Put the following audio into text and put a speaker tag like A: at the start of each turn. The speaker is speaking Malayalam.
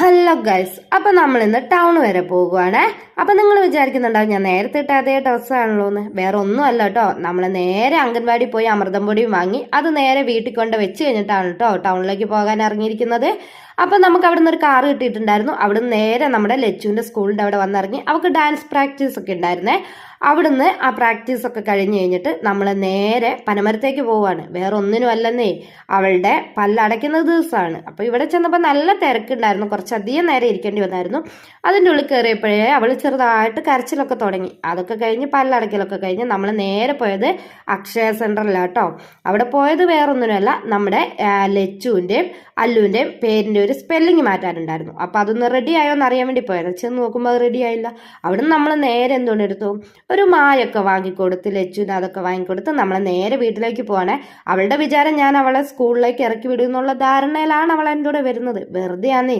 A: ഹലോ ഗൈസ്, അപ്പൊ നമ്മൾ ഇന്ന് ടൗൺ വരെ പോകുവാണേ. അപ്പൊ നിങ്ങൾ വിചാരിക്കുന്നുണ്ടാവും ഞാൻ നേരത്തെ ഇട്ട അതേ ഡ്രസ്സാണല്ലോ എന്ന്. വേറെ ഒന്നും അല്ല കേട്ടോ, നമ്മൾ നേരെ അംഗൻവാടി പോയി അമൃതം പൊടിയും വാങ്ങി അത് നേരെ വീട്ടിൽ കൊണ്ട് വെച്ച് കഴിഞ്ഞിട്ടാണ് കേട്ടോ ടൗണിലേക്ക് പോകാൻ ഇറങ്ങിയിരിക്കുന്നത്. അപ്പൊ നമുക്ക് അവിടെ നിന്ന് ഒരു കാർ കിട്ടിയിട്ടുണ്ടായിരുന്നു. അവിടുന്ന് നേരെ നമ്മുടെ ലച്ചുവിന്റെ സ്കൂളിന്റെ അവിടെ വന്നിറങ്ങി. അവൾക്ക് ഡാൻസ് പ്രാക്ടീസ് ഒക്കെ ഉണ്ടായിരുന്നേ. അവിടുന്ന് ആ പ്രാക്ടീസ് ഒക്കെ കഴിഞ്ഞ് കഴിഞ്ഞിട്ട് നമ്മൾ നേരെ പനമരത്തേക്ക് പോവാണ്. വേറെ ഒന്നിനും അല്ലെന്നേ, അവളുടെ പല്ലടയ്ക്കുന്ന ദിവസമാണ്. അപ്പോൾ ഇവിടെ ചെന്നപ്പോൾ നല്ല തിരക്കുണ്ടായിരുന്നു, കുറച്ചധികം നേരം ഇരിക്കേണ്ടി വന്നായിരുന്നു. അതിൻ്റെ ഉള്ളിൽ കയറിയപ്പോഴേ അവൾ ചെറുതായിട്ട് കരച്ചിലൊക്കെ തുടങ്ങി. അതൊക്കെ കഴിഞ്ഞ് പല്ലടയ്ക്കലൊക്കെ കഴിഞ്ഞ് നമ്മൾ നേരെ പോയത് അക്ഷയ സെൻറ്ററിലാട്ടോ. അവിടെ പോയത് വേറൊന്നിനുമല്ല, നമ്മുടെ ലച്ചുവിൻ്റെയും അല്ലുവിൻ്റെയും പേരിൻ്റെ ഒരു സ്പെല്ലിങ് മാറ്റാനുണ്ടായിരുന്നു. അപ്പോൾ അതൊന്ന് റെഡി ആയോ എന്ന് അറിയാൻ വേണ്ടി പോയത്. ചെന്ന് നോക്കുമ്പോൾ അത് റെഡി ആയില്ല. അവിടെ നമ്മൾ നേരെ എന്തുകൊണ്ടെടുത്തു, ഒരു മായൊക്കെ വാങ്ങിക്കൊടുത്ത് ലച്ചുവിന് അതൊക്കെ വാങ്ങിക്കൊടുത്ത് നമ്മൾ നേരെ വീട്ടിലേക്ക് പോവാണേ. അവളുടെ വിചാരം ഞാൻ അവളെ സ്കൂളിലേക്ക് ഇറക്കി വിടും എന്നുള്ള ധാരണയിലാണ് അവൾ എൻ്റെ കൂടെ വരുന്നത്. വെറുതെ ആന്നേ.